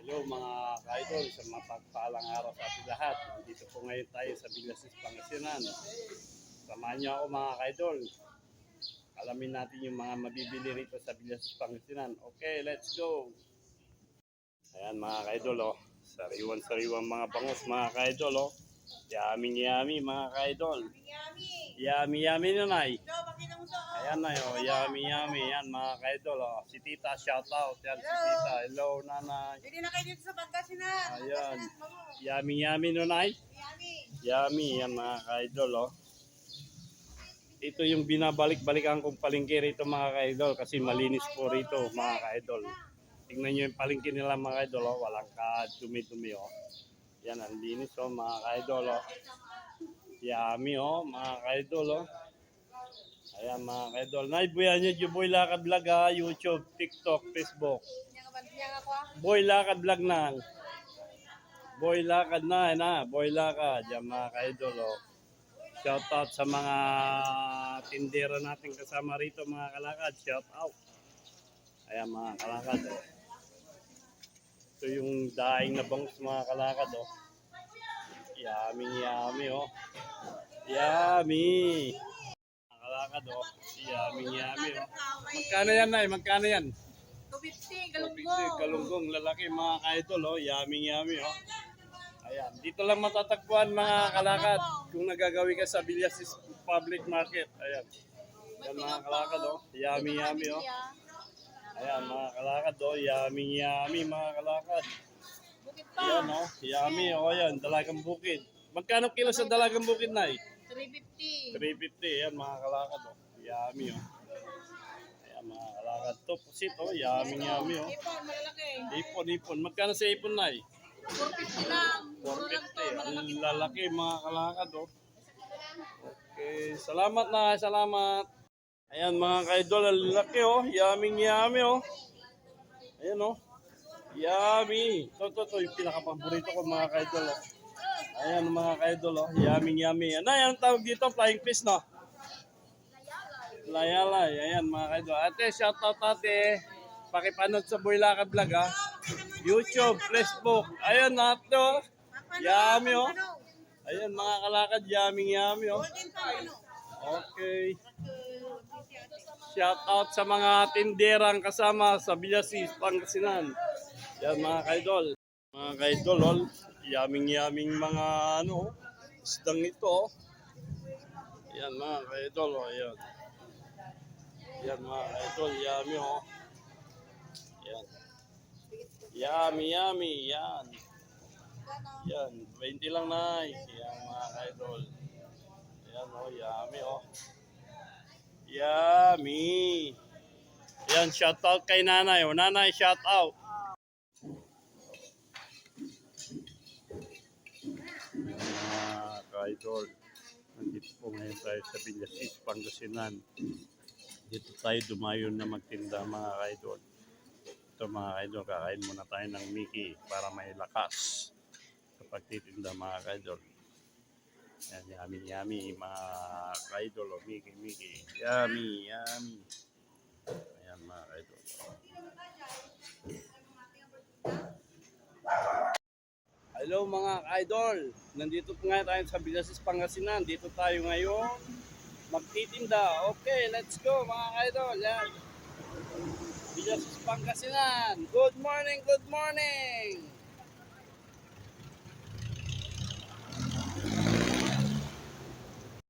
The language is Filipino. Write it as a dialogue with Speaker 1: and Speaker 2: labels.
Speaker 1: Hello mga ka-idol, sa mapagpalang araw sa ating lahat. Dito po ngayon tayo sa Villasis, Pangasinan. Samahan niyo ako mga ka-idol. Alamin natin yung mga mabibili rito sa Villasis, Pangasinan. Okay, let's go! Ayan mga ka-idol, oh. Sariwan-sariwan mga bangus mga ka-idol, oh. Yummy mga ka-idol. Yummy Nanay. Ayan na yun, yummy. Yan mga ka-idol, oh. Si Tita, shout out. Yan si Tita. Hello Nanay.
Speaker 2: Hindi na kayo dito sa Pangasinan.
Speaker 1: Ayan. Yummy Nanay. Yummy yan mga ka-idol, oh. Ito yung binabalik-balikan kong palengke rito mga ka-idol kasi malinis po rito mga ka-idol. Tingnan nyo yung palengke nila mga ka-idol, oh. Walang ka-dumi-dumi, oh. Yan, ang linis, oh mga ka-idol, oh. Yummy, oh mga ka-idol, oh. Ayan mga ka-idol. Naibuyan nyo yung Boy Lakad Vlog, ha. YouTube, TikTok, Facebook. Boy Lakad Vlog na. Boy Lakad na. Boy Lakad. Yan mga ka-idol, oh. Shout out sa mga tindera natin kasama rito mga kalakad. Shout out. Ayan mga kalakad, oh. Ito yung daing na bangus mga kalakad, oh. Yummy, oh. Yummy. Mga kalakad, oh. Yummy, oh. Magkano yan, Nay? Magkano yan?
Speaker 2: 250,
Speaker 1: 250, galunggong lalaki mga ka-idol, oh. Yummy, oh. Ayan, dito lang matatagpuan mga kalakad kung nagagawi ka sa Villasis Public Market. Ayan. Yan mga kalakad, oh. Yummy, oh. Ayan mga kalakad, oh. Yummy mga kalakad. Ayan, oh. Yummy, oh. Ayan, dalagang bukid. Magkano kilo sa dalagang bukid, Nay?
Speaker 2: 350.
Speaker 1: 350. Ayan mga kalakad, oh. Yummy, oh. Ayan mga kalakad. Ito, pusit, oh. Yummy, oh.
Speaker 2: Ipon, malalaki.
Speaker 1: Ipon. Magkano sa ipon, Nay?
Speaker 2: 450 lang.
Speaker 1: 450. Ang lalaki mga kalakad, oh. Okay, salamat na, salamat. Ayan mga ka-idol, ang lalaki, oh. Yummy, oh. Ayan, oh. Yummy. Ito, yung pinaka-paborito ko mga ka-idol, oh. Ayan mga ka-idol, oh. Yummy. Ano yan ang tawag dito? Flying fish, no? Layalay. Ayan mga ka-idol. Ate, shout out ate. Pakipanood sa Boy Lakad Vlog, ha. YouTube, Facebook. Ayan na ito. Yummy, oh. Ayan mga kalakad, yummy, oh. Okay. Shout out sa mga tinderang kasama sa Villasis, Pangasinan. Yan mga kaidol. Mga kaidol, oh. Yummy mga ano, isdang ito, oh. Yan mga kaidol, oh. Ayan. Yan mga kaidol, yummy, oh. Yan. Yummy, yan. Yan, 20 lang na. Yan mga idol. Yan, oh, yummy, oh. Yummy. Yan, shout out kay nanay. Oh, nanay, shout out. Mga idol, nandito po ngayon tayo sa Villasis, Pangasinan. Dito tayo dumayon na magtinda mga idol. Ito mga kaidol, kakain muna tayo ng Mickey para may lakas sa pagtitinda mga kaidol. Yan, yummy mga kaidol, oh. Mickey. Yummy. Ayan mga kaidol. Hello mga kaidol, nandito po nga tayo sa Villasis, Pangasinan. Dito tayo ngayon magtitinda. Okay, let's go mga kaidol. Yan. Villasis, Pangasinan. Good morning.